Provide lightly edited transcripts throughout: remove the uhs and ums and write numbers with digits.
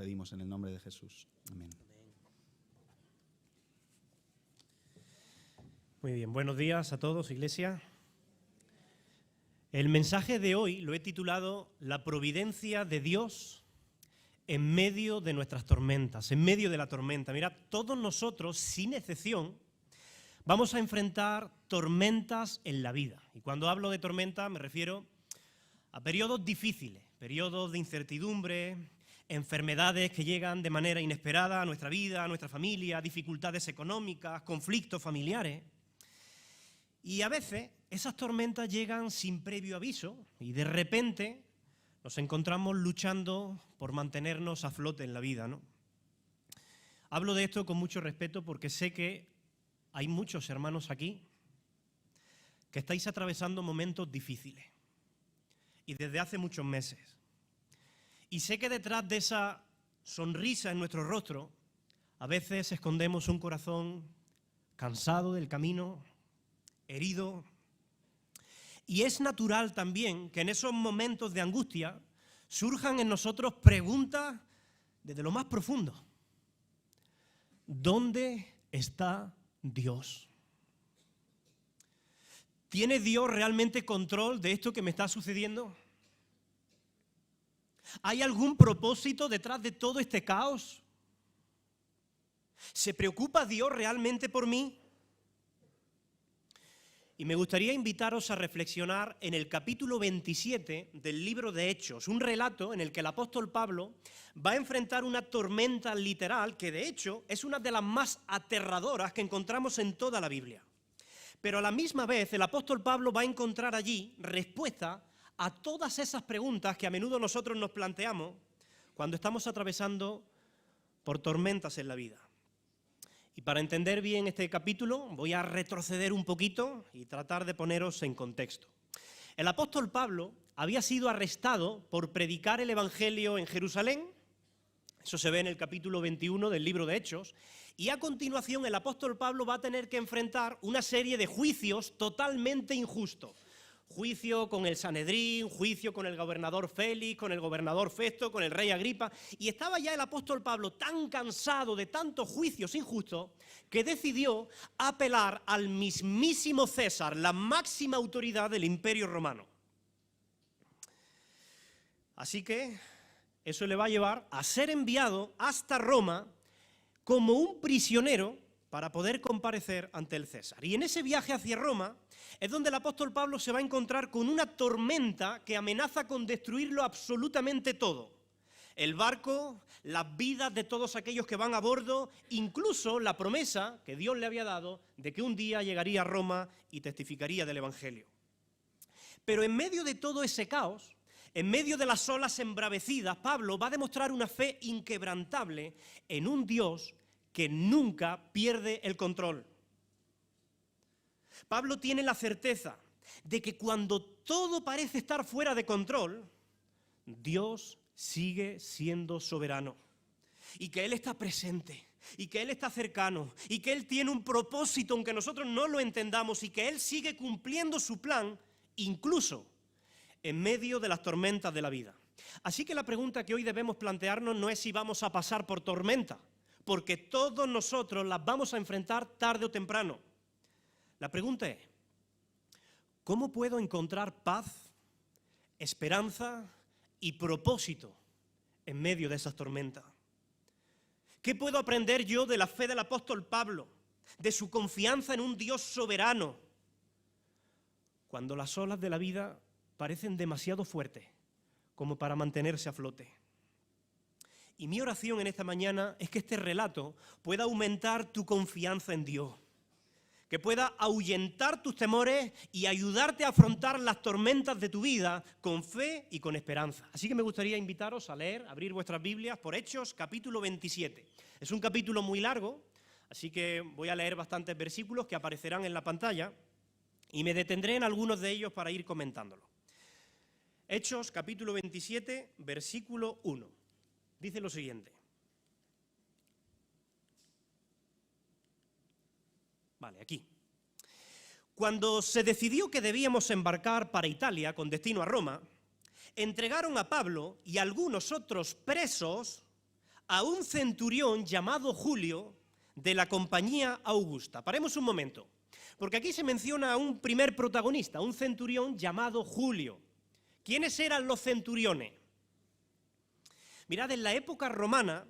pedimos en el nombre de Jesús. Amén. Muy bien, buenos días a todos, Iglesia. El mensaje de hoy lo he titulado La providencia de Dios en medio de nuestras tormentas, en medio de la tormenta. Mira, todos nosotros, sin excepción, vamos a enfrentar tormentas en la vida. Y cuando hablo de tormenta me refiero a periodos difíciles, periodos de incertidumbre, enfermedades que llegan de manera inesperada a nuestra vida, a nuestra familia, dificultades económicas, conflictos familiares. Y a veces esas tormentas llegan sin previo aviso y de repente nos encontramos luchando por mantenernos a flote en la vida, ¿no? Hablo de esto con mucho respeto porque sé que hay muchos hermanos aquí que estáis atravesando momentos difíciles y desde hace muchos meses. Y sé que detrás de esa sonrisa en nuestro rostro a veces escondemos un corazón cansado del camino, herido. Y es natural también que en esos momentos de angustia surjan en nosotros preguntas desde lo más profundo. ¿Dónde está Dios? ¿Tiene Dios realmente control de esto que me está sucediendo? ¿Hay algún propósito detrás de todo este caos? ¿Se preocupa Dios realmente por mí? Y me gustaría invitaros a reflexionar en el capítulo 27 del libro de Hechos, un relato en el que el apóstol Pablo va a enfrentar una tormenta literal que de hecho es una de las más aterradoras que encontramos en toda la Biblia. Pero a la misma vez el apóstol Pablo va a encontrar allí respuesta a todas esas preguntas que a menudo nosotros nos planteamos cuando estamos atravesando por tormentas en la vida. Y para entender bien este capítulo voy a retroceder un poquito y tratar de poneros en contexto. El apóstol Pablo había sido arrestado por predicar el evangelio en Jerusalén, eso se ve en el capítulo 21 del libro de Hechos, y a continuación el apóstol Pablo va a tener que enfrentar una serie de juicios totalmente injustos. Juicio con el Sanedrín, juicio con el gobernador Félix, con el gobernador Festo, con el rey Agripa. Y estaba ya el apóstol Pablo tan cansado de tantos juicios injustos que decidió apelar al mismísimo César, la máxima autoridad del Imperio Romano. Así que eso le va a llevar a ser enviado hasta Roma como un prisionero para poder comparecer ante el César. Y en ese viaje hacia Roma es donde el apóstol Pablo se va a encontrar con una tormenta que amenaza con destruirlo absolutamente todo. El barco, las vidas de todos aquellos que van a bordo, incluso la promesa que Dios le había dado de que un día llegaría a Roma y testificaría del Evangelio. Pero en medio de todo ese caos, en medio de las olas embravecidas, Pablo va a demostrar una fe inquebrantable en un Dios que nunca pierde el control. Pablo tiene la certeza de que cuando todo parece estar fuera de control, Dios sigue siendo soberano y que Él está presente y que Él está cercano y que Él tiene un propósito aunque nosotros no lo entendamos y que Él sigue cumpliendo su plan incluso en medio de las tormentas de la vida. Así que la pregunta que hoy debemos plantearnos no es si vamos a pasar por tormenta, porque todos nosotros las vamos a enfrentar tarde o temprano. La pregunta es, ¿cómo puedo encontrar paz, esperanza y propósito en medio de esas tormentas? ¿Qué puedo aprender yo de la fe del apóstol Pablo, de su confianza en un Dios soberano, cuando las olas de la vida parecen demasiado fuertes como para mantenerse a flote? Y mi oración en esta mañana es que este relato pueda aumentar tu confianza en Dios, que pueda ahuyentar tus temores y ayudarte a afrontar las tormentas de tu vida con fe y con esperanza. Así que me gustaría invitaros a leer, abrir vuestras Biblias por Hechos, capítulo 27. Es un capítulo muy largo, así que voy a leer bastantes versículos que aparecerán en la pantalla y me detendré en algunos de ellos para ir comentándolo. Hechos, capítulo 27, versículo 1. Dice lo siguiente. Vale, aquí. Cuando se decidió que debíamos embarcar para Italia con destino a Roma, entregaron a Pablo y algunos otros presos a un centurión llamado Julio de la compañía Augusta. Paremos un momento, porque aquí se menciona a un primer protagonista, un centurión llamado Julio. ¿Quiénes eran los centuriones? Mirad, en la época romana,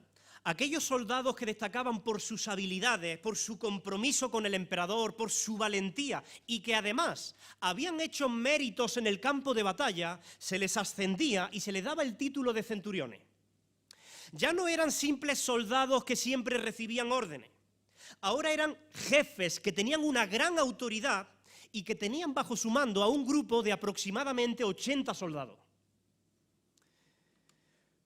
aquellos soldados que destacaban por sus habilidades, por su compromiso con el emperador, por su valentía y que además habían hecho méritos en el campo de batalla, se les ascendía y se les daba el título de centuriones. Ya no eran simples soldados que siempre recibían órdenes. Ahora eran jefes que tenían una gran autoridad y que tenían bajo su mando a un grupo de aproximadamente 80 soldados.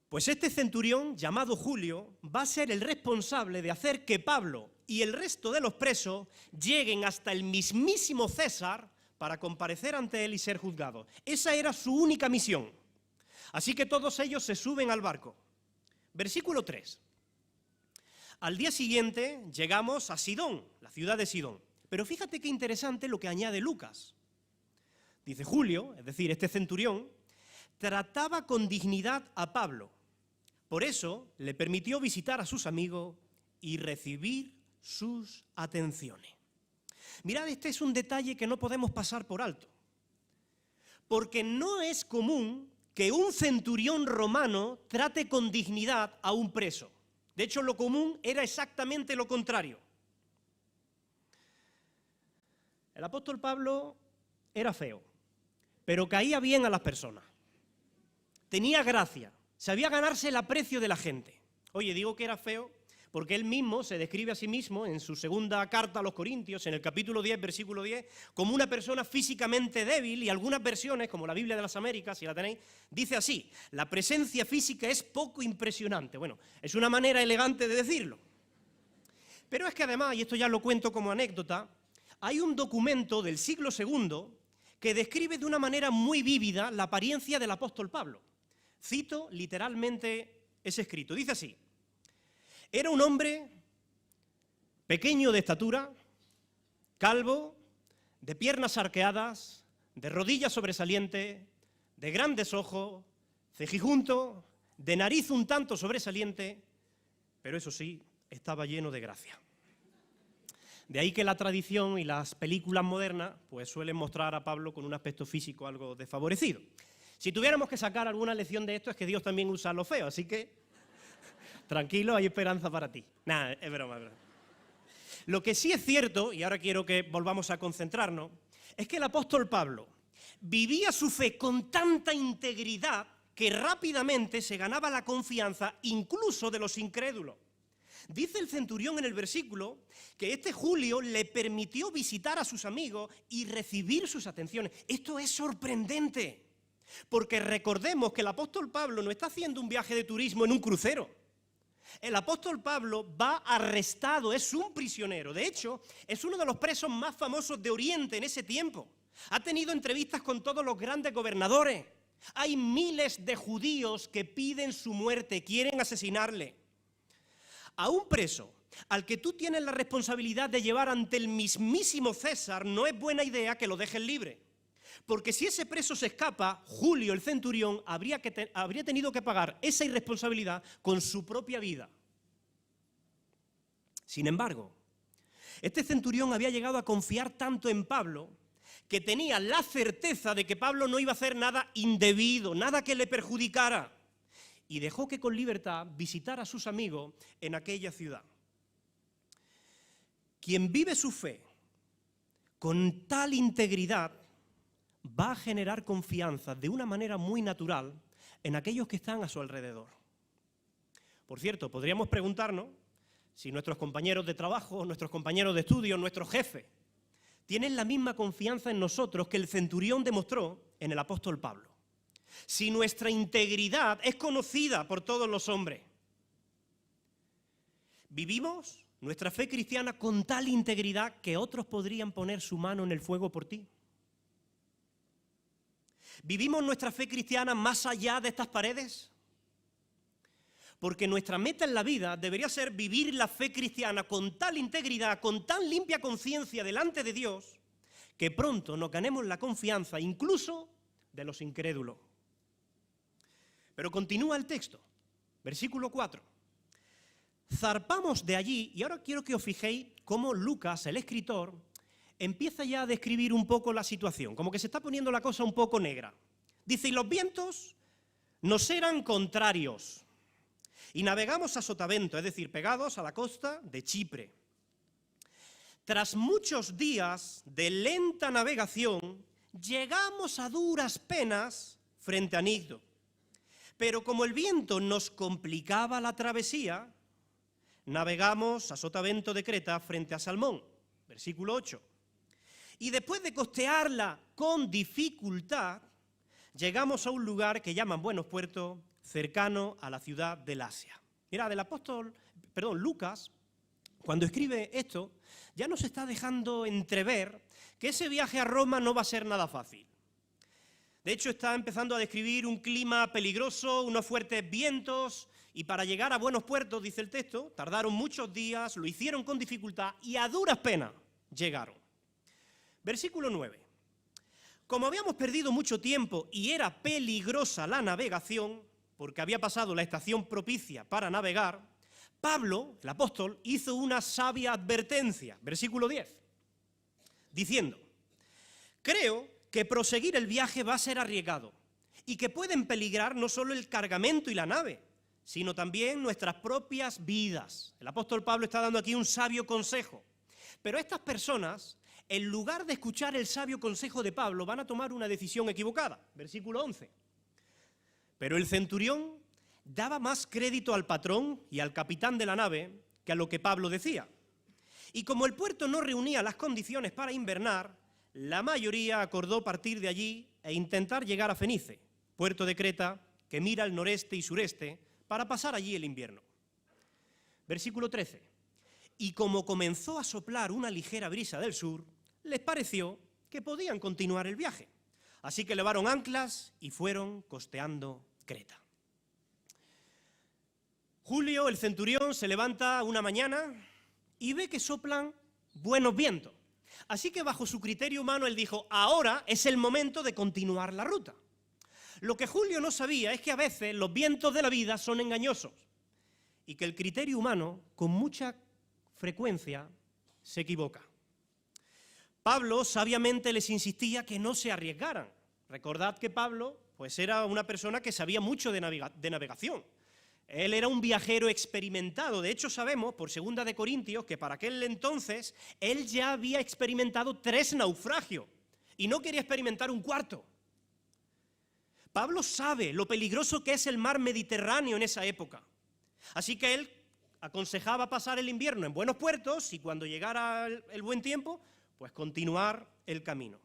Pues este centurión, llamado Julio, va a ser el responsable de hacer que Pablo y el resto de los presos lleguen hasta el mismísimo César para comparecer ante él y ser juzgados. Esa era su única misión. Así que todos ellos se suben al barco. Versículo 3. Al día siguiente llegamos a Sidón, la ciudad de Sidón. Pero fíjate qué interesante lo que añade Lucas. Dice Julio, es decir, este centurión, trataba con dignidad a Pablo. Por eso le permitió visitar a sus amigos y recibir sus atenciones. Mirad, este es un detalle que no podemos pasar por alto. Porque no es común que un centurión romano trate con dignidad a un preso. De hecho, lo común era exactamente lo contrario. El apóstol Pablo era feo, pero caía bien a las personas. Tenía gracia, sabía ganarse el aprecio de la gente. Oye, digo que era feo porque él mismo se describe a sí mismo en su segunda carta a los Corintios, en el capítulo 10, versículo 10, como una persona físicamente débil, y algunas versiones, como la Biblia de las Américas, si la tenéis, dice así: la presencia física es poco impresionante. Bueno, es una manera elegante de decirlo. Pero es que además, y esto ya lo cuento como anécdota, hay un documento del siglo II que describe de una manera muy vívida la apariencia del apóstol Pablo. Cito literalmente ese escrito. Dice así: era un hombre pequeño de estatura, calvo, de piernas arqueadas, de rodillas sobresalientes, de grandes ojos, cejijunto, de nariz un tanto sobresaliente, pero eso sí, estaba lleno de gracia. De ahí que la tradición y las películas modernas pues suelen mostrar a Pablo con un aspecto físico algo desfavorecido. Si tuviéramos que sacar alguna lección de esto, es que Dios también usa lo feo, así que tranquilo, hay esperanza para ti. Nada, es broma, es broma. Lo que sí es cierto, y ahora quiero que volvamos a concentrarnos, es que el apóstol Pablo vivía su fe con tanta integridad que rápidamente se ganaba la confianza incluso de los incrédulos. Dice el centurión en el versículo que este Julio le permitió visitar a sus amigos y recibir sus atenciones. Esto es sorprendente, porque recordemos que el apóstol Pablo no está haciendo un viaje de turismo en un crucero. El apóstol Pablo va arrestado, es un prisionero. De hecho, es uno de los presos más famosos de Oriente en ese tiempo. Ha tenido entrevistas con todos los grandes gobernadores. Hay miles de judíos que piden su muerte, quieren asesinarle. A un preso al que tú tienes la responsabilidad de llevar ante el mismísimo César, no es buena idea que lo dejes libre. Porque si ese preso se escapa, Julio, el centurión, habría tenido que pagar esa irresponsabilidad con su propia vida. Sin embargo, este centurión había llegado a confiar tanto en Pablo que tenía la certeza de que Pablo no iba a hacer nada indebido, nada que le perjudicara, y dejó que con libertad visitara a sus amigos en aquella ciudad. Quien vive su fe con tal integridad va a generar confianza de una manera muy natural en aquellos que están a su alrededor. Por cierto, podríamos preguntarnos si nuestros compañeros de trabajo, nuestros compañeros de estudio, nuestros jefes, tienen la misma confianza en nosotros que el centurión demostró en el apóstol Pablo. Si nuestra integridad es conocida por todos los hombres, vivimos nuestra fe cristiana con tal integridad que otros podrían poner su mano en el fuego por ti. ¿Vivimos nuestra fe cristiana más allá de estas paredes? Porque nuestra meta en la vida debería ser vivir la fe cristiana con tal integridad, con tan limpia conciencia delante de Dios, que pronto nos ganemos la confianza incluso de los incrédulos. Pero continúa el texto, versículo 4. zarpamos de allí, y ahora quiero que os fijéis cómo Lucas, el escritor, empieza ya a describir un poco la situación, como que se está poniendo la cosa un poco negra. Dice, y los vientos nos eran contrarios, y navegamos a sotavento, es decir, pegados a la costa de Chipre. Tras muchos días de lenta navegación, llegamos a duras penas frente a Nigdo. Pero como el viento nos complicaba la travesía, navegamos a sotavento de Creta frente a Salmón, versículo 8. Y después de costearla con dificultad, llegamos a un lugar que llaman Buenos Puertos, cercano a la ciudad del Asia. Mirad, Lucas, cuando escribe esto, ya nos está dejando entrever que ese viaje a Roma no va a ser nada fácil. De hecho, está empezando a describir un clima peligroso, unos fuertes vientos, y para llegar a Buenos Puertos, dice el texto, tardaron muchos días, lo hicieron con dificultad y a duras penas llegaron. Versículo 9. Como habíamos perdido mucho tiempo y era peligrosa la navegación, porque había pasado la estación propicia para navegar, Pablo, el apóstol, hizo una sabia advertencia, versículo 10, diciendo, creo que proseguir el viaje va a ser arriesgado y que pueden peligrar no solo el cargamento y la nave, sino también nuestras propias vidas. El apóstol Pablo está dando aquí un sabio consejo, pero estas personas, en lugar de escuchar el sabio consejo de Pablo, van a tomar una decisión equivocada, versículo 11. Pero el centurión daba más crédito al patrón y al capitán de la nave que a lo que Pablo decía. Y como el puerto no reunía las condiciones para invernar, la mayoría acordó partir de allí e intentar llegar a Fenice, puerto de Creta, que mira al noreste y sureste, para pasar allí el invierno. Versículo 13. Y como comenzó a soplar una ligera brisa del sur, les pareció que podían continuar el viaje. Así que levaron anclas y fueron costeando Creta. Julio, el centurión, se levanta una mañana y ve que soplan buenos vientos. Así que bajo su criterio humano él dijo, ahora es el momento de continuar la ruta. Lo que Julio no sabía es que a veces los vientos de la vida son engañosos y que el criterio humano con mucha frecuencia se equivoca. Pablo sabiamente les insistía que no se arriesgaran. Recordad que Pablo pues era una persona que sabía mucho de navegación. Él era un viajero experimentado. De hecho, sabemos, por 2 de Corintios, que para aquel entonces él ya había experimentado 3 naufragios y no quería experimentar un cuarto. Pablo sabe lo peligroso que es el mar Mediterráneo en esa época. Así que él aconsejaba pasar el invierno en Buenos Puertos y cuando llegara el buen tiempo, pues continuar el camino.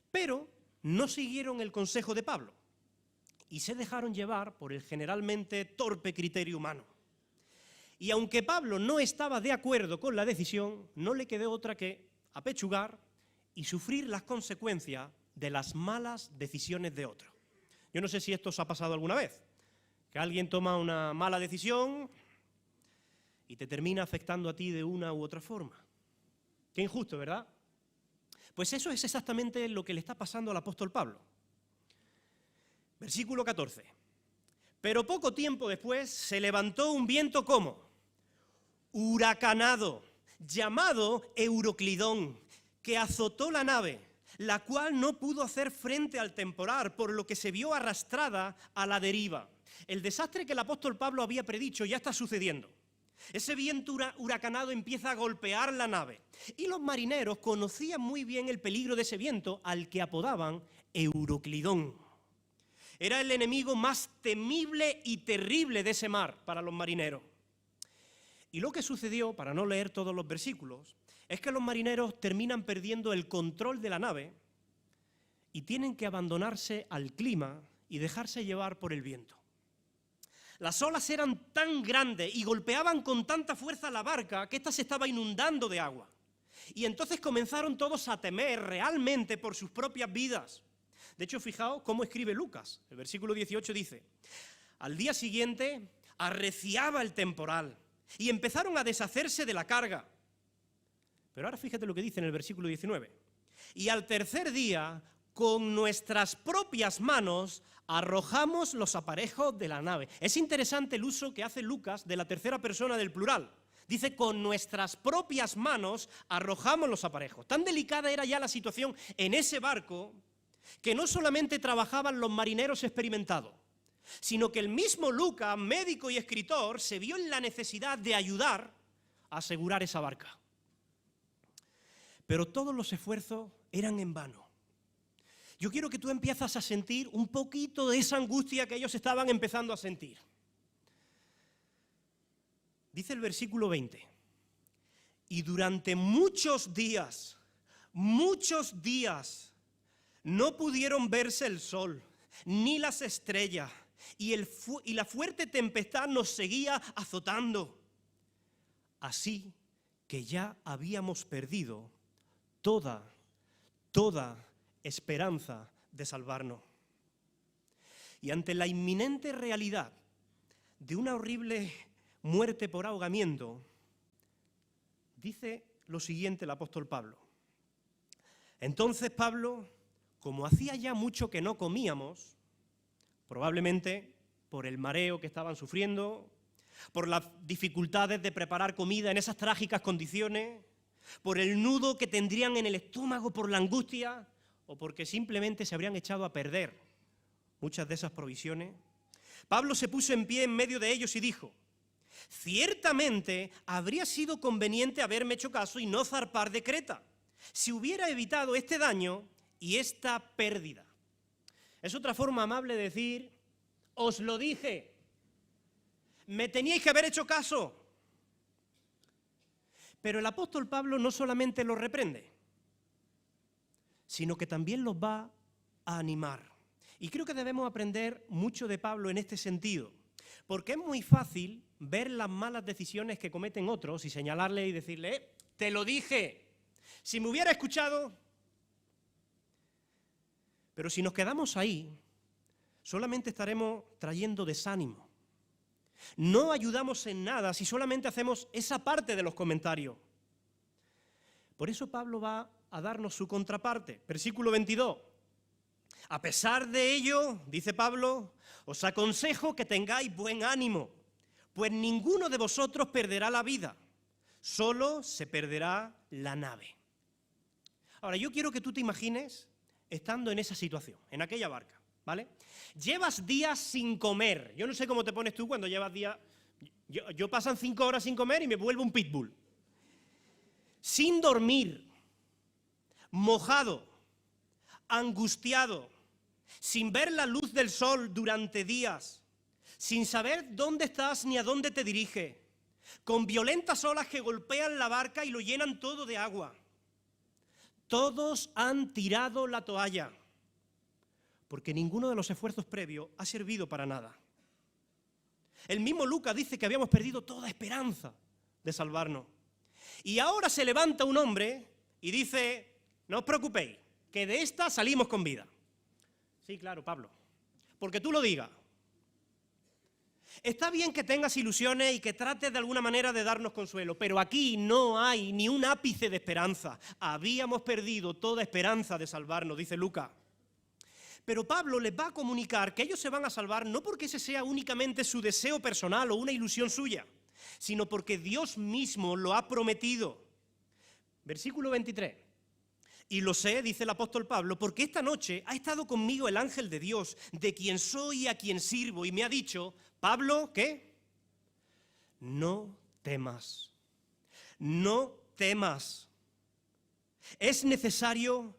Pero no siguieron el consejo de Pablo y se dejaron llevar por el generalmente torpe criterio humano. Y aunque Pablo no estaba de acuerdo con la decisión, no le quedó otra que apechugar y sufrir las consecuencias de las malas decisiones de otros. Yo no sé si esto os ha pasado alguna vez, que alguien toma una mala decisión y te termina afectando a ti de una u otra forma. Qué injusto, ¿verdad? Pues eso es exactamente lo que le está pasando al apóstol Pablo. Versículo 14. Pero poco tiempo después se levantó un viento como huracanado, llamado Euroclidón, que azotó la nave, la cual no pudo hacer frente al temporal, por lo que se vio arrastrada a la deriva. El desastre que el apóstol Pablo había predicho ya está sucediendo. Ese viento huracanado empieza a golpear la nave. Y los marineros conocían muy bien el peligro de ese viento, al que apodaban Euroclidón. Era el enemigo más temible y terrible de ese mar para los marineros. Y lo que sucedió, para no leer todos los versículos, es que los marineros terminan perdiendo el control de la nave y tienen que abandonarse al clima y dejarse llevar por el viento. Las olas eran tan grandes y golpeaban con tanta fuerza la barca que ésta se estaba inundando de agua. Y entonces comenzaron todos a temer realmente por sus propias vidas. De hecho, fijaos cómo escribe Lucas. El versículo 18 dice, al día siguiente arreciaba el temporal y empezaron a deshacerse de la carga. Pero ahora fíjate lo que dice en el versículo 19. Y al tercer día con nuestras propias manos arrojamos los aparejos de la nave. Es interesante el uso que hace Lucas de la tercera persona del plural. Dice, con nuestras propias manos arrojamos los aparejos. Tan delicada era ya la situación en ese barco que no solamente trabajaban los marineros experimentados, sino que el mismo Lucas, médico y escritor, se vio en la necesidad de ayudar a asegurar esa barca. Pero todos los esfuerzos eran en vano. Yo quiero que tú empiezas a sentir un poquito de esa angustia que ellos estaban empezando a sentir. Dice el versículo 20, y durante muchos días, no pudieron verse el sol, ni las estrellas, y la fuerte tempestad nos seguía azotando. Así que ya habíamos perdido toda esperanza de salvarnos. Y ante la inminente realidad de una horrible muerte por ahogamiento, dice lo siguiente el apóstol Pablo. Entonces Pablo, como hacía ya mucho que no comíamos, probablemente por el mareo que estaban sufriendo, por las dificultades de preparar comida en esas trágicas condiciones, por el nudo que tendrían en el estómago por la angustia, o porque simplemente se habrían echado a perder muchas de esas provisiones, Pablo se puso en pie en medio de ellos y dijo, ciertamente habría sido conveniente haberme hecho caso y no zarpar de Creta, si hubiera evitado este daño y esta pérdida. Es otra forma amable de decir, os lo dije, me teníais que haber hecho caso. Pero el apóstol Pablo no solamente los reprende, sino que también los va a animar. Y creo que debemos aprender mucho de Pablo en este sentido, porque es muy fácil ver las malas decisiones que cometen otros y señalarle y decirle, te lo dije, si me hubiera escuchado. Pero si nos quedamos ahí, solamente estaremos trayendo desánimo. No ayudamos en nada si solamente hacemos esa parte de los comentarios. Por eso Pablo va a darnos su contraparte. Versículo 22. A pesar de ello, dice Pablo, os aconsejo que tengáis buen ánimo, pues ninguno de vosotros perderá la vida, solo se perderá la nave. Ahora, yo quiero que tú te imagines estando en esa situación, en aquella barca, ¿vale? Llevas días sin comer. Yo no sé cómo te pones tú cuando llevas días. Yo pasan 5 horas sin comer y me vuelvo un pitbull. Sin dormir, mojado, angustiado, sin ver la luz del sol durante días, sin saber dónde estás ni a dónde te diriges, con violentas olas que golpean la barca y lo llenan todo de agua. Todos han tirado la toalla, porque ninguno de los esfuerzos previos ha servido para nada. El mismo Lucas dice que habíamos perdido toda esperanza de salvarnos. Y ahora se levanta un hombre y dice, no os preocupéis, que de esta salimos con vida. Sí, claro, Pablo, porque tú lo digas. Está bien que tengas ilusiones y que trates de alguna manera de darnos consuelo, pero aquí no hay ni un ápice de esperanza. Habíamos perdido toda esperanza de salvarnos, dice Lucas. Pero Pablo les va a comunicar que ellos se van a salvar no porque ese sea únicamente su deseo personal o una ilusión suya, sino porque Dios mismo lo ha prometido. Versículo 23. Y lo sé, dice el apóstol Pablo, porque esta noche ha estado conmigo el ángel de Dios, de quien soy y a quien sirvo, y me ha dicho, Pablo, ¿qué? No temas, no temas. Es necesario,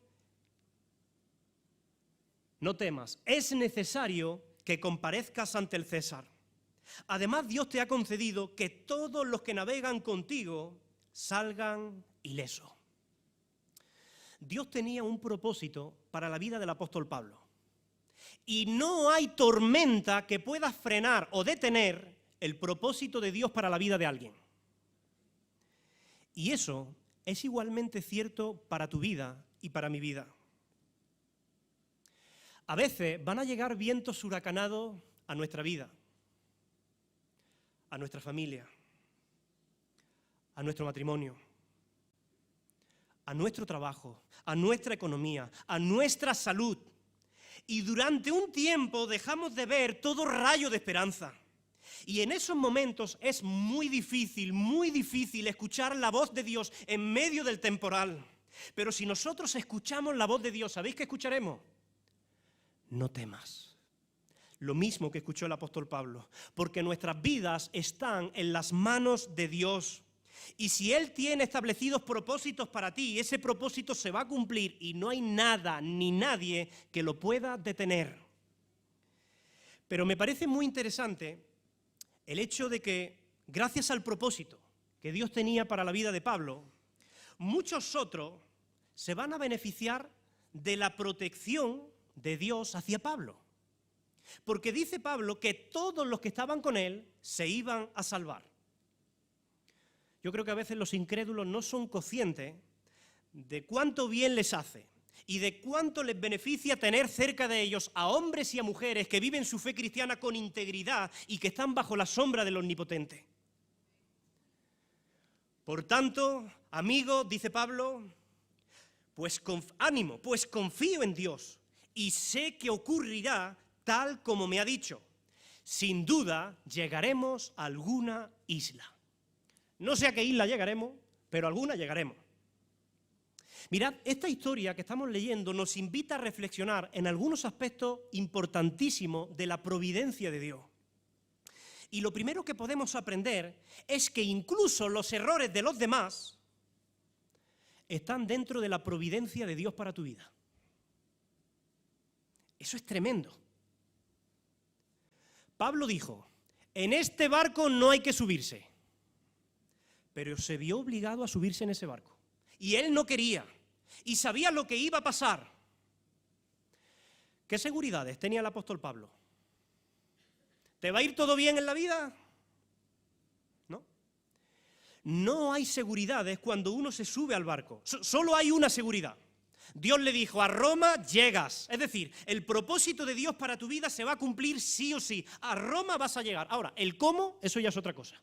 no temas, es necesario que comparezcas ante el César. Además, Dios te ha concedido que todos los que navegan contigo salgan ilesos. Dios tenía un propósito para la vida del apóstol Pablo. Y no hay tormenta que pueda frenar o detener el propósito de Dios para la vida de alguien. Y eso es igualmente cierto para tu vida y para mi vida. A veces van a llegar vientos huracanados a nuestra vida, a nuestra familia, a nuestro matrimonio, a nuestro trabajo, a nuestra economía, a nuestra salud. Y durante un tiempo dejamos de ver todo rayo de esperanza. Y en esos momentos es muy difícil escuchar la voz de Dios en medio del temporal. Pero si nosotros escuchamos la voz de Dios, ¿sabéis qué escucharemos? No temas. Lo mismo que escuchó el apóstol Pablo, porque nuestras vidas están en las manos de Dios. Y si Él tiene establecidos propósitos para ti, ese propósito se va a cumplir y no hay nada ni nadie que lo pueda detener. Pero me parece muy interesante el hecho de que, gracias al propósito que Dios tenía para la vida de Pablo, muchos otros se van a beneficiar de la protección de Dios hacia Pablo. Porque dice Pablo que todos los que estaban con él se iban a salvar. Yo creo que a veces los incrédulos no son conscientes de cuánto bien les hace y de cuánto les beneficia tener cerca de ellos a hombres y a mujeres que viven su fe cristiana con integridad y que están bajo la sombra del Omnipotente. Por tanto, amigos, dice Pablo, pues ánimo, pues confío en Dios y sé que ocurrirá tal como me ha dicho. Sin duda llegaremos a alguna isla. No sé a qué isla llegaremos, pero a alguna llegaremos. Mirad, esta historia que estamos leyendo nos invita a reflexionar en algunos aspectos importantísimos de la providencia de Dios. Y lo primero que podemos aprender es que incluso los errores de los demás están dentro de la providencia de Dios para tu vida. Eso es tremendo. Pablo dijo, en este barco no hay que subirse, pero se vio obligado a subirse en ese barco. Y él no quería, y sabía lo que iba a pasar. ¿Qué seguridades tenía el apóstol Pablo? ¿Te va a ir todo bien en la vida? No. No hay seguridades cuando uno se sube al barco. Solo hay una seguridad. Dios le dijo, a Roma llegas. Es decir, el propósito de Dios para tu vida se va a cumplir sí o sí. A Roma vas a llegar. Ahora, el cómo, eso ya es otra cosa.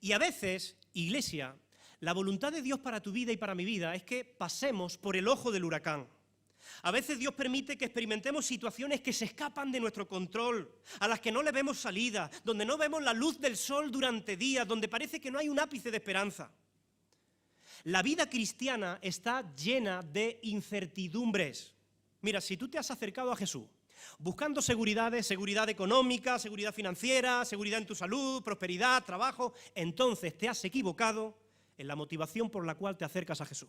Y a veces, iglesia, la voluntad de Dios para tu vida y para mi vida es que pasemos por el ojo del huracán. A veces Dios permite que experimentemos situaciones que se escapan de nuestro control, a las que no le vemos salida, donde no vemos la luz del sol durante días, donde parece que no hay un ápice de esperanza. La vida cristiana está llena de incertidumbres. Mira, si tú te has acercado a Jesús buscando seguridades, seguridad económica, seguridad financiera, seguridad en tu salud, prosperidad, trabajo, entonces te has equivocado en la motivación por la cual te acercas a Jesús.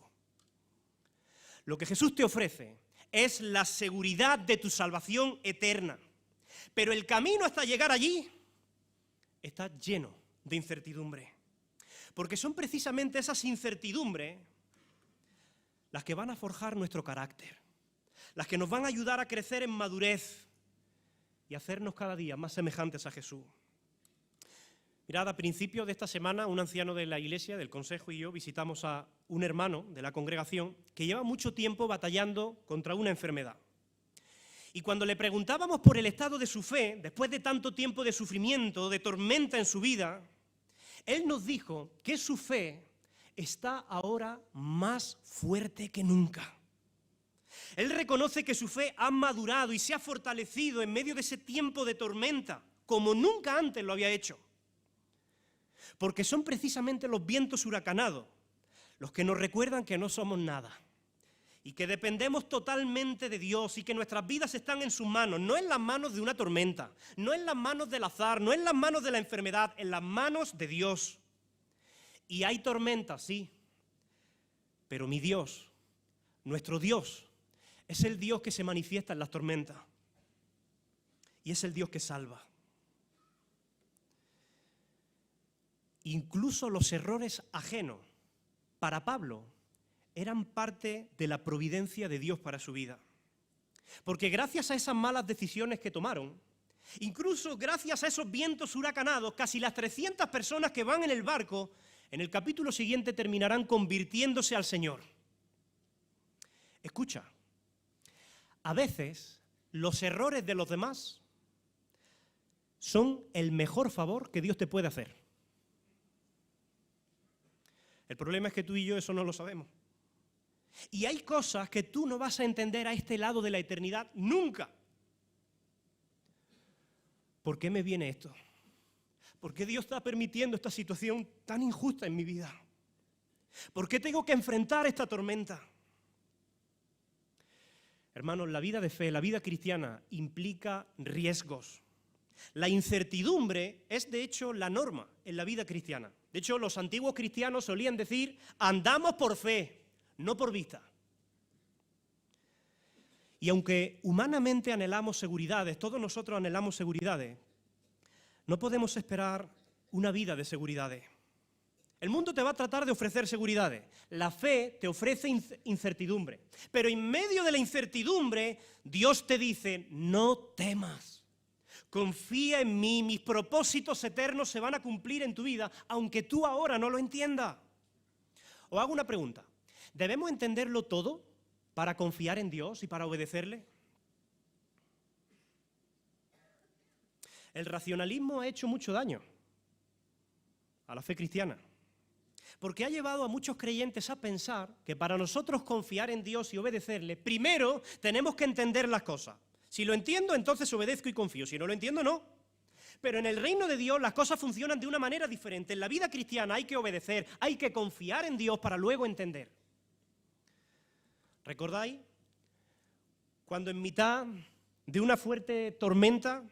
Lo que Jesús te ofrece es la seguridad de tu salvación eterna. Pero el camino hasta llegar allí está lleno de incertidumbre. Porque son precisamente esas incertidumbres las que van a forjar nuestro carácter, las que nos van a ayudar a crecer en madurez y hacernos cada día más semejantes a Jesús. Mirad, a principios de esta semana, un anciano de la iglesia, del consejo, y yo visitamos a un hermano de la congregación que lleva mucho tiempo batallando contra una enfermedad. Y cuando le preguntábamos por el estado de su fe, después de tanto tiempo de sufrimiento, de tormenta en su vida, él nos dijo que su fe está ahora más fuerte que nunca. Él reconoce que su fe ha madurado y se ha fortalecido en medio de ese tiempo de tormenta, como nunca antes lo había hecho. Porque son precisamente los vientos huracanados los que nos recuerdan que no somos nada y que dependemos totalmente de Dios y que nuestras vidas están en sus manos, no en las manos de una tormenta, no en las manos del azar, no en las manos de la enfermedad, en las manos de Dios. Y hay tormentas, sí, pero mi Dios, nuestro Dios, es el Dios que se manifiesta en las tormentas y es el Dios que salva. Incluso los errores ajenos, para Pablo, eran parte de la providencia de Dios para su vida. Porque gracias a esas malas decisiones que tomaron, incluso gracias a esos vientos huracanados, casi las 300 personas que van en el barco, en el capítulo siguiente terminarán convirtiéndose al Señor. Escucha, a veces los errores de los demás son el mejor favor que Dios te puede hacer. El problema es que tú y yo eso no lo sabemos. Y hay cosas que tú no vas a entender a este lado de la eternidad nunca. ¿Por qué me viene esto? ¿Por qué Dios está permitiendo esta situación tan injusta en mi vida? ¿Por qué tengo que enfrentar esta tormenta? Hermanos, la vida de fe, la vida cristiana implica riesgos. La incertidumbre es, de hecho, la norma en la vida cristiana. De hecho, los antiguos cristianos solían decir, andamos por fe, no por vista. Y aunque humanamente anhelamos seguridades, todos nosotros anhelamos seguridades, no podemos esperar una vida de seguridades. El mundo te va a tratar de ofrecer seguridades. La fe te ofrece incertidumbre. Pero en medio de la incertidumbre, Dios te dice, no temas. Confía en mí, mis propósitos eternos se van a cumplir en tu vida, aunque tú ahora no lo entiendas. Os hago una pregunta. ¿Debemos entenderlo todo para confiar en Dios y para obedecerle? El racionalismo ha hecho mucho daño a la fe cristiana, porque ha llevado a muchos creyentes a pensar que para nosotros confiar en Dios y obedecerle, primero tenemos que entender las cosas. Si lo entiendo, entonces obedezco y confío. Si no lo entiendo, no. Pero en el reino de Dios las cosas funcionan de una manera diferente. En la vida cristiana hay que obedecer, hay que confiar en Dios para luego entender. ¿Recordáis? Cuando en mitad de una fuerte tormenta,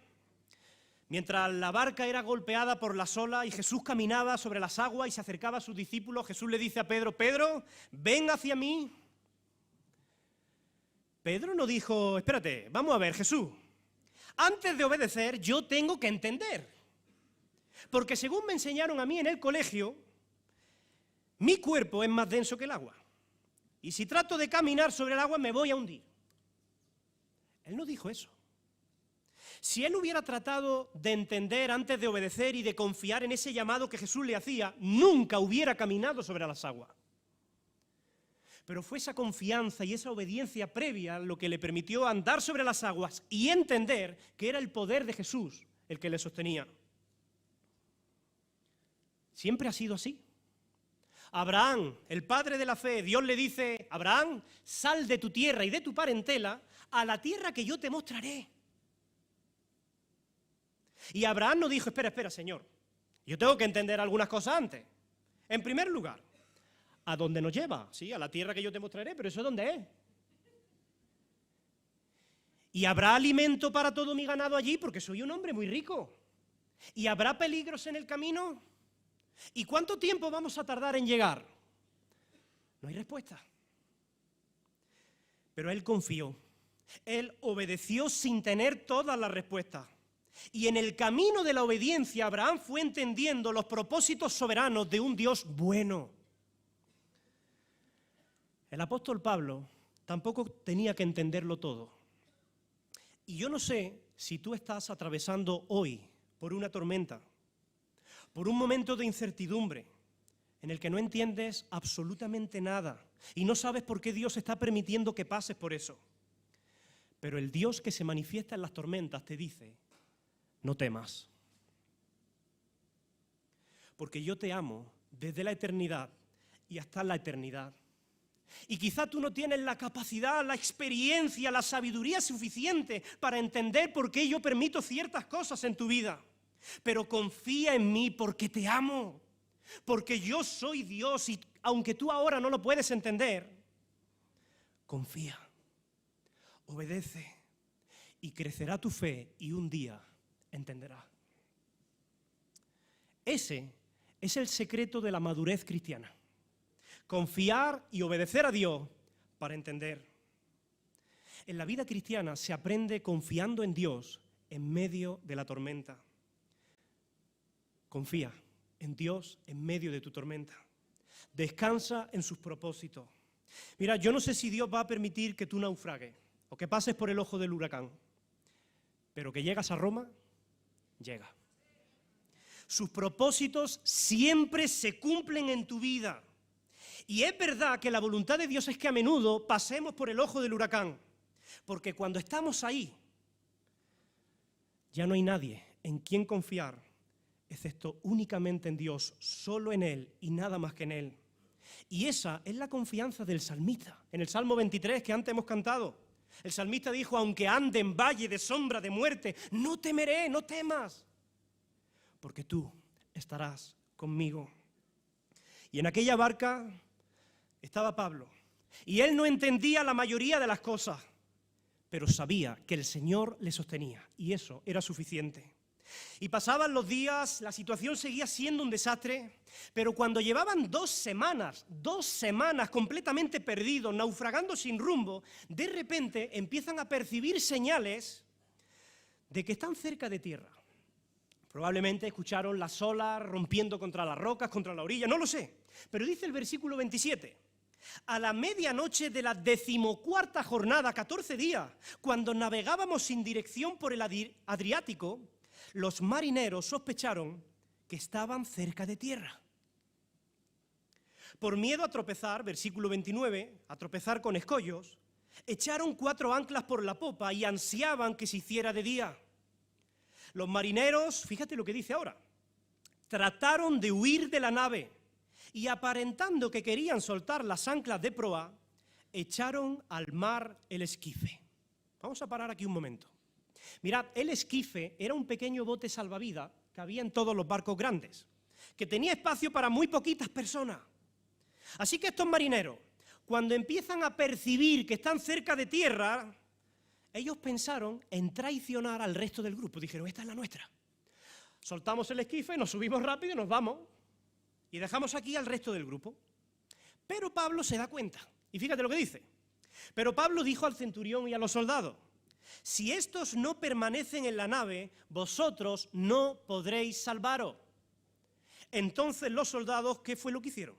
mientras la barca era golpeada por las olas y Jesús caminaba sobre las aguas y se acercaba a sus discípulos, Jesús le dice a Pedro, Pedro, ven hacia mí. Pedro no dijo, espérate, vamos a ver, Jesús, antes de obedecer yo tengo que entender. Porque según me enseñaron a mí en el colegio, mi cuerpo es más denso que el agua. Y si trato de caminar sobre el agua me voy a hundir. Él no dijo eso. Si él hubiera tratado de entender antes de obedecer y de confiar en ese llamado que Jesús le hacía, nunca hubiera caminado sobre las aguas. Pero fue esa confianza y esa obediencia previa lo que le permitió andar sobre las aguas y entender que era el poder de Jesús el que le sostenía. Siempre ha sido así. Abraham, el padre de la fe, Dios le dice, Abraham, sal de tu tierra y de tu parentela a la tierra que yo te mostraré. Y Abraham no dijo, espera, Señor, yo tengo que entender algunas cosas antes. En primer lugar, ¿a dónde nos lleva? Sí, a la tierra que yo te mostraré, pero ¿eso dónde es? ¿Y habrá alimento para todo mi ganado allí? Porque soy un hombre muy rico. ¿Y habrá peligros en el camino? ¿Y cuánto tiempo vamos a tardar en llegar? No hay respuesta. Pero él confió. Él obedeció sin tener todas las respuestas. Y en el camino de la obediencia, Abraham fue entendiendo los propósitos soberanos de un Dios bueno. El apóstol Pablo tampoco tenía que entenderlo todo. Y yo no sé si tú estás atravesando hoy por una tormenta, por un momento de incertidumbre, en el que no entiendes absolutamente nada y no sabes por qué Dios está permitiendo que pases por eso. Pero el Dios que se manifiesta en las tormentas te dice, no temas, porque yo te amo desde la eternidad y hasta la eternidad. Y quizá tú no tienes la capacidad, la experiencia, la sabiduría suficiente para entender por qué yo permito ciertas cosas en tu vida. Pero confía en mí porque te amo, porque yo soy Dios y aunque tú ahora no lo puedes entender, confía, obedece y crecerá tu fe y un día entenderás. Ese es el secreto de la madurez cristiana. Confiar y obedecer a Dios para entender. En la vida cristiana se aprende confiando en Dios en medio de la tormenta. Confía en Dios en medio de tu tormenta. Descansa en sus propósitos. Mira, yo no sé si Dios va a permitir que tú naufragues o que pases por el ojo del huracán, pero que llegas a Roma, llega. Sus propósitos siempre se cumplen en tu vida. Y es verdad que la voluntad de Dios es que a menudo pasemos por el ojo del huracán, porque cuando estamos ahí, ya no hay nadie en quien confiar, excepto únicamente en Dios, solo en Él y nada más que en Él. Y esa es la confianza del salmista. En el Salmo 23 que antes hemos cantado, el salmista dijo, aunque ande en valle de sombra de muerte, no temeré, no temas, porque tú estarás conmigo. Y en aquella barca estaba Pablo, y él no entendía la mayoría de las cosas, pero sabía que el Señor le sostenía, y eso era suficiente. Y pasaban los días, la situación seguía siendo un desastre, pero cuando llevaban 2 semanas completamente perdidos, naufragando sin rumbo, de repente empiezan a percibir señales de que están cerca de tierra. Probablemente escucharon las olas rompiendo contra las rocas, contra la orilla, no lo sé. Pero dice el versículo 27, a la medianoche de la 14ª jornada, 14 días, cuando navegábamos sin dirección por el Adriático, los marineros sospecharon que estaban cerca de tierra. Por miedo a tropezar, versículo 29, a tropezar con escollos, echaron 4 anclas por la popa y ansiaban que se hiciera de día. Los marineros, fíjate lo que dice ahora, trataron de huir de la nave y aparentando que querían soltar las anclas de proa, echaron al mar el esquife. Vamos a parar aquí un momento. Mirad, el esquife era un pequeño bote salvavidas que había en todos los barcos grandes, que tenía espacio para muy poquitas personas. Así que estos marineros, cuando empiezan a percibir que están cerca de tierra, ellos pensaron en traicionar al resto del grupo. Dijeron, esta es la nuestra. Soltamos el esquife, nos subimos rápido y nos vamos. Y dejamos aquí al resto del grupo. Pero Pablo se da cuenta. Y fíjate lo que dice. Pero Pablo dijo al centurión y a los soldados, si estos no permanecen en la nave, vosotros no podréis salvaros. Entonces los soldados, ¿qué fue lo que hicieron?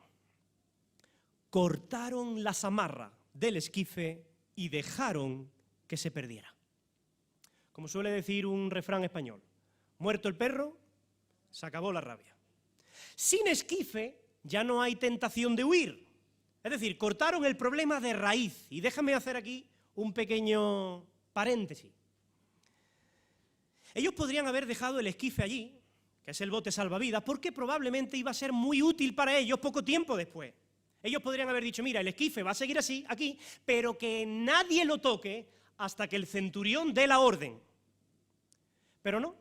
Cortaron las amarras del esquife y dejaron que se perdiera. Como suele decir un refrán español, muerto el perro, se acabó la rabia. Sin esquife ya no hay tentación de huir. Es decir, cortaron el problema de raíz. Y déjame hacer aquí un pequeño paréntesis. Ellos podrían haber dejado el esquife allí, que es el bote salvavidas, porque probablemente iba a ser muy útil para ellos poco tiempo después. Ellos podrían haber dicho, mira, el esquife va a seguir así, aquí, pero que nadie lo toque hasta que el centurión dé la orden. Pero no.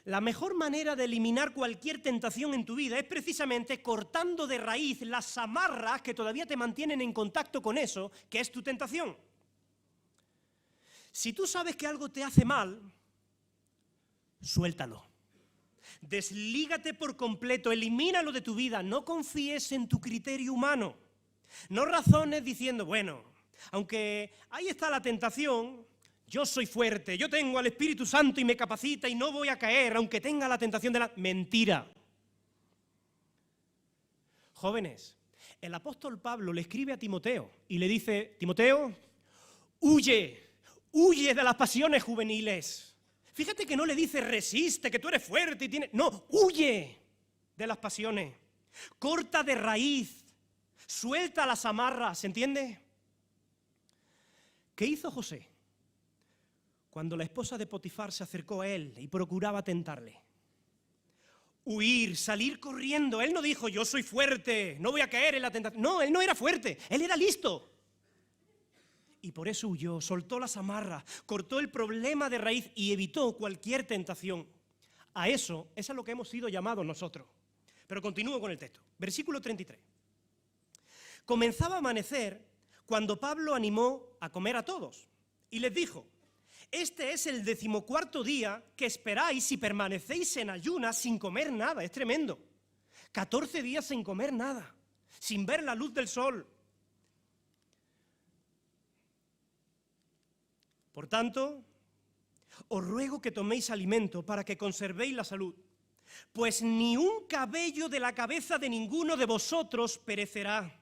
La mejor manera de eliminar cualquier tentación en tu vida es precisamente cortando de raíz las amarras que todavía te mantienen en contacto con eso, que es tu tentación. Si tú sabes que algo te hace mal, suéltalo. Deslígate por completo, elimínalo de tu vida, no confíes en tu criterio humano. No razones diciendo, bueno, aunque ahí está la tentación, yo soy fuerte, yo tengo al Espíritu Santo y me capacita y no voy a caer, aunque tenga la tentación de la mentira. Jóvenes, el apóstol Pablo le escribe a Timoteo y le dice, Timoteo, huye de las pasiones juveniles. Fíjate que no le dice resiste, que tú eres fuerte y tienes... No, huye de las pasiones. Corta de raíz. Suelta las amarras, ¿se entiende? ¿Qué hizo José cuando la esposa de Potifar se acercó a él y procuraba tentarle? Huir, salir corriendo. Él no dijo, yo soy fuerte, no voy a caer en la tentación. No, él no era fuerte, él era listo. Y por eso huyó, soltó las amarras, cortó el problema de raíz y evitó cualquier tentación. Eso es a lo que hemos sido llamados nosotros. Pero continúo con el texto. Versículo 33. Comenzaba a amanecer cuando Pablo animó a comer a todos y les dijo, este es el 14º día que esperáis si permanecéis en ayunas sin comer nada. Es tremendo. 14 días sin comer nada, sin ver la luz del sol. Por tanto, os ruego que toméis alimento para que conservéis la salud, pues ni un cabello de la cabeza de ninguno de vosotros perecerá.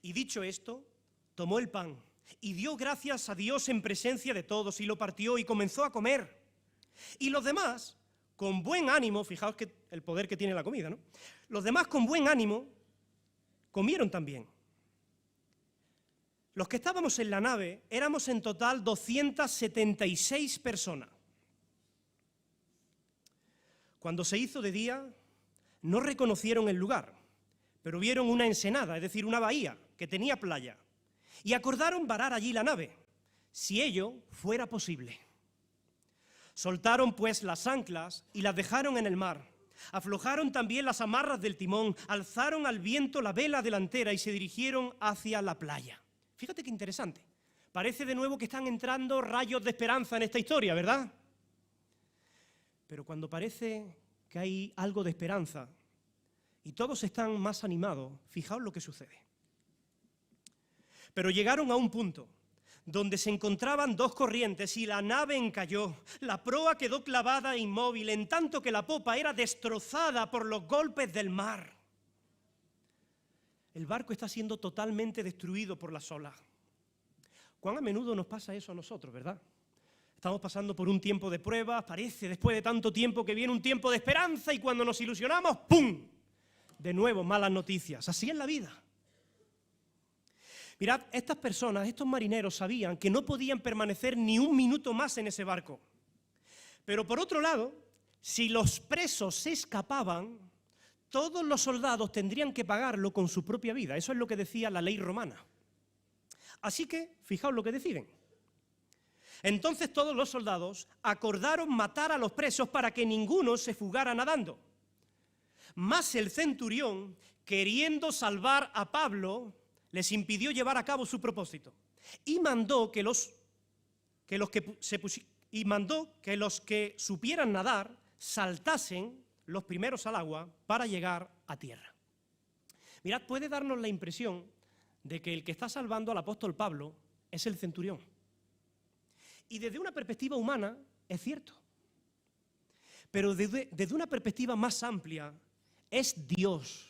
Y dicho esto, tomó el pan y dio gracias a Dios en presencia de todos y lo partió y comenzó a comer. Y los demás, con buen ánimo, fijaos que el poder que tiene la comida, ¿no? Los demás con buen ánimo comieron también. Los que estábamos en la nave éramos en total 276 personas. Cuando se hizo de día, no reconocieron el lugar, pero vieron una ensenada, es decir, una bahía que tenía playa, y acordaron varar allí la nave, si ello fuera posible. Soltaron pues las anclas y las dejaron en el mar. Aflojaron también las amarras del timón, alzaron al viento la vela delantera y se dirigieron hacia la playa. Fíjate qué interesante. Parece de nuevo que están entrando rayos de esperanza en esta historia, ¿verdad? Pero cuando parece que hay algo de esperanza y todos están más animados, fijaos lo que sucede. Pero llegaron a un punto donde se encontraban dos corrientes y la nave encalló. La proa quedó clavada e inmóvil, en tanto que la popa era destrozada por los golpes del mar. El barco está siendo totalmente destruido por las olas. ¿Cuán a menudo nos pasa eso a nosotros, verdad? Estamos pasando por un tiempo de pruebas, parece después de tanto tiempo que viene un tiempo de esperanza y cuando nos ilusionamos, ¡pum!, de nuevo malas noticias. Así es la vida. Mirad, estas personas, estos marineros sabían que no podían permanecer ni un minuto más en ese barco. Pero por otro lado, si los presos se escapaban, todos los soldados tendrían que pagarlo con su propia vida. Eso es lo que decía la ley romana. Así que, fijaos lo que deciden. Entonces todos los soldados acordaron matar a los presos para que ninguno se fugara nadando. Mas el centurión, queriendo salvar a Pablo, les impidió llevar a cabo su propósito y mandó que los que supieran nadar saltasen los primeros al agua para llegar a tierra. Mirad, puede darnos la impresión de que el que está salvando al apóstol Pablo es el centurión. Y desde una perspectiva humana es cierto. Pero desde una perspectiva más amplia es Dios.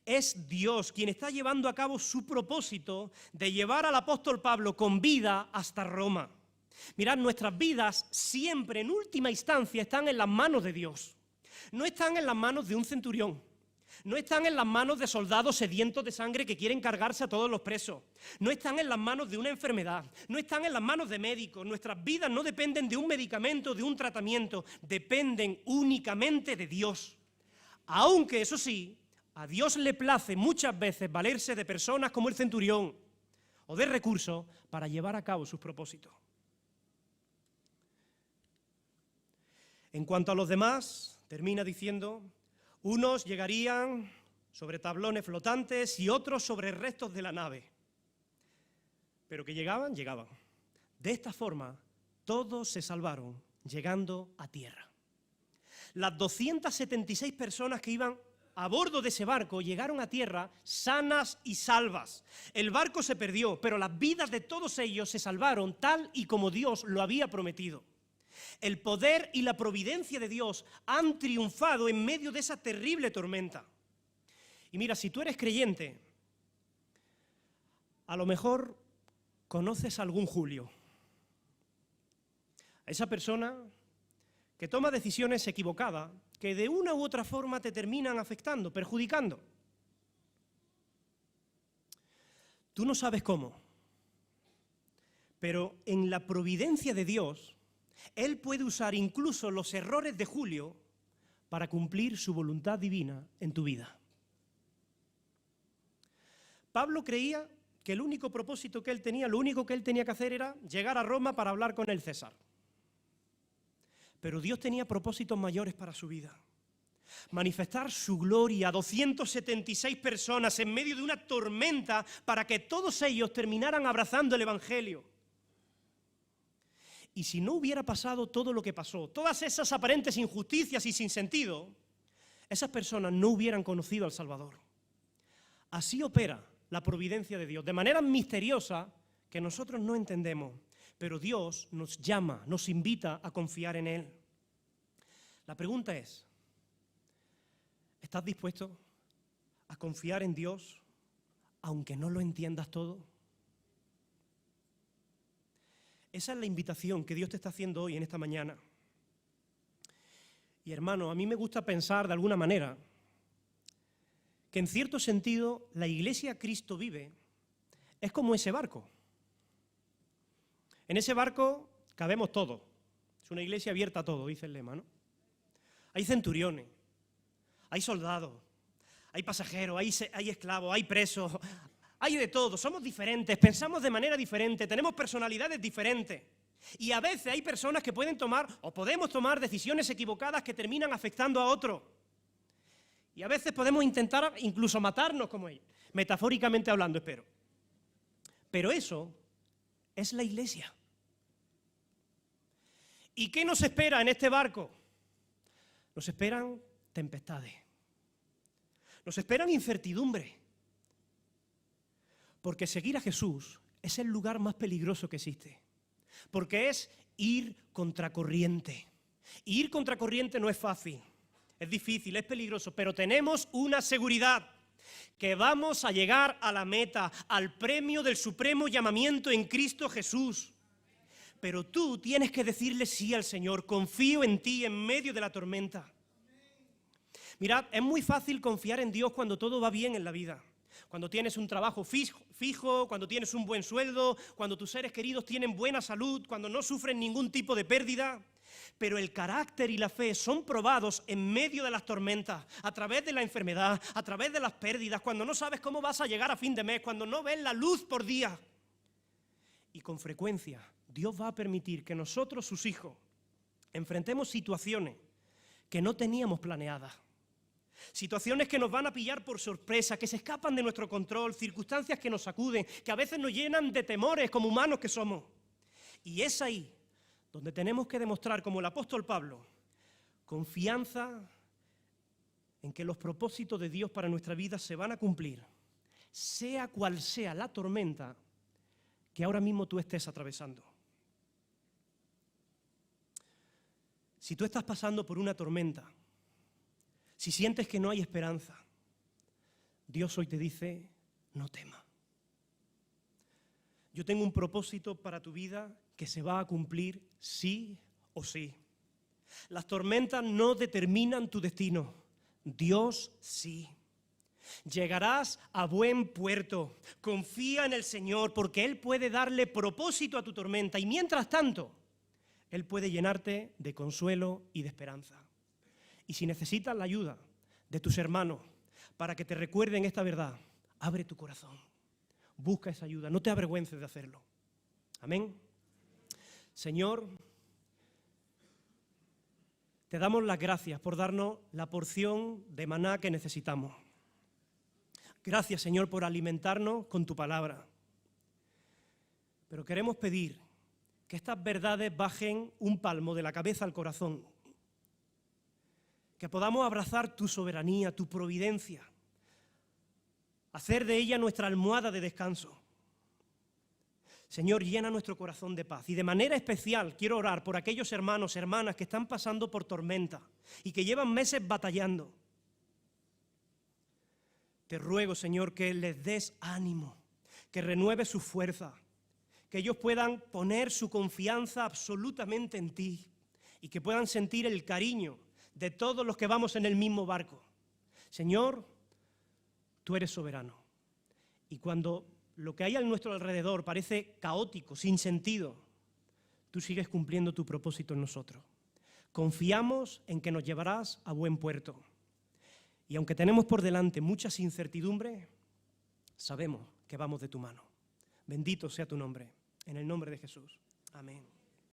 Es Dios quien está llevando a cabo su propósito de llevar al apóstol Pablo con vida hasta Roma. Mirad, nuestras vidas siempre en última instancia están en las manos de Dios. No están en las manos de un centurión. No están en las manos de soldados sedientos de sangre que quieren cargarse a todos los presos. No están en las manos de una enfermedad. No están en las manos de médicos. Nuestras vidas no dependen de un medicamento, de un tratamiento. Dependen únicamente de Dios. Aunque, eso sí, a Dios le place muchas veces valerse de personas como el centurión o de recursos para llevar a cabo sus propósitos. En cuanto a los demás, termina diciendo, unos llegarían sobre tablones flotantes y otros sobre restos de la nave. Pero que llegaban, llegaban. De esta forma, todos se salvaron, llegando a tierra. Las 276 personas que iban a bordo de ese barco llegaron a tierra sanas y salvas. El barco se perdió, pero las vidas de todos ellos se salvaron tal y como Dios lo había prometido. El poder y la providencia de Dios han triunfado en medio de esa terrible tormenta. Y mira, si tú eres creyente, a lo mejor conoces a algún Julio. A esa persona que toma decisiones equivocadas, que de una u otra forma te terminan afectando, perjudicando. Tú no sabes cómo, pero en la providencia de Dios, Él puede usar incluso los errores de Julio para cumplir su voluntad divina en tu vida. Pablo creía que el único propósito que él tenía, lo único que él tenía que hacer era llegar a Roma para hablar con el César. Pero Dios tenía propósitos mayores para su vida. Manifestar su gloria a 276 personas en medio de una tormenta para que todos ellos terminaran abrazando el Evangelio. Y si no hubiera pasado todo lo que pasó, todas esas aparentes injusticias y sinsentido, esas personas no hubieran conocido al Salvador. Así opera la providencia de Dios, de manera misteriosa que nosotros no entendemos, pero Dios nos llama, nos invita a confiar en Él. La pregunta es, ¿estás dispuesto a confiar en Dios aunque no lo entiendas todo? Esa es la invitación que Dios te está haciendo hoy, en esta mañana. Y hermano, a mí me gusta pensar de alguna manera que en cierto sentido la iglesia Cristo vive es como ese barco. En ese barco cabemos todos. Es una iglesia abierta a todo, dice el lema, ¿no? Hay centuriones, hay soldados, hay pasajeros, hay esclavos, hay presos, hay de todo, somos diferentes, pensamos de manera diferente, tenemos personalidades diferentes. Y a veces hay personas que pueden tomar o podemos tomar decisiones equivocadas que terminan afectando a otros. Y a veces podemos intentar incluso matarnos como ellos, metafóricamente hablando, espero. Pero eso es la iglesia. ¿Y qué nos espera en este barco? Nos esperan tempestades. Nos esperan incertidumbre. Porque seguir a Jesús es el lugar más peligroso que existe. Porque es ir contracorriente. Y ir contracorriente no es fácil, es difícil, es peligroso, pero tenemos una seguridad, que vamos a llegar a la meta, al premio del supremo llamamiento en Cristo Jesús. Pero tú tienes que decirle sí al Señor, confío en ti en medio de la tormenta. Mirad, es muy fácil confiar en Dios cuando todo va bien en la vida. Cuando tienes un trabajo fijo, cuando tienes un buen sueldo, cuando tus seres queridos tienen buena salud, cuando no sufren ningún tipo de pérdida. Pero el carácter y la fe son probados en medio de las tormentas, a través de la enfermedad, a través de las pérdidas, cuando no sabes cómo vas a llegar a fin de mes, cuando no ves la luz por día. Y con frecuencia Dios va a permitir que nosotros, sus hijos, enfrentemos situaciones que no teníamos planeadas. Situaciones que nos van a pillar por sorpresa, que se escapan de nuestro control, circunstancias que nos sacuden, que a veces nos llenan de temores como humanos que somos. Y es ahí donde tenemos que demostrar, como el apóstol Pablo, confianza en que los propósitos de Dios para nuestra vida se van a cumplir, sea cual sea la tormenta que ahora mismo tú estés atravesando. Si tú estás pasando por una tormenta, si sientes que no hay esperanza, Dios hoy te dice, no temas. Yo tengo un propósito para tu vida que se va a cumplir sí o sí. Las tormentas no determinan tu destino, Dios sí. Llegarás a buen puerto, confía en el Señor porque Él puede darle propósito a tu tormenta y mientras tanto, Él puede llenarte de consuelo y de esperanza. Y si necesitas la ayuda de tus hermanos para que te recuerden esta verdad, abre tu corazón, busca esa ayuda, no te avergüences de hacerlo. Amén. Señor, te damos las gracias por darnos la porción de maná que necesitamos. Gracias, Señor, por alimentarnos con tu palabra. Pero queremos pedir que estas verdades bajen un palmo de la cabeza al corazón. Que podamos abrazar tu soberanía, tu providencia, hacer de ella nuestra almohada de descanso. Señor, llena nuestro corazón de paz. Y de manera especial quiero orar por aquellos hermanos, hermanas que están pasando por tormenta y que llevan meses batallando. Te ruego, Señor, que les des ánimo, que renueves su fuerza, que ellos puedan poner su confianza absolutamente en ti y que puedan sentir el cariño de todos los que vamos en el mismo barco. Señor, tú eres soberano. Y cuando lo que hay a nuestro alrededor parece caótico, sin sentido, tú sigues cumpliendo tu propósito en nosotros. Confiamos en que nos llevarás a buen puerto. Y aunque tenemos por delante muchas incertidumbres, sabemos que vamos de tu mano. Bendito sea tu nombre. En el nombre de Jesús. Amén.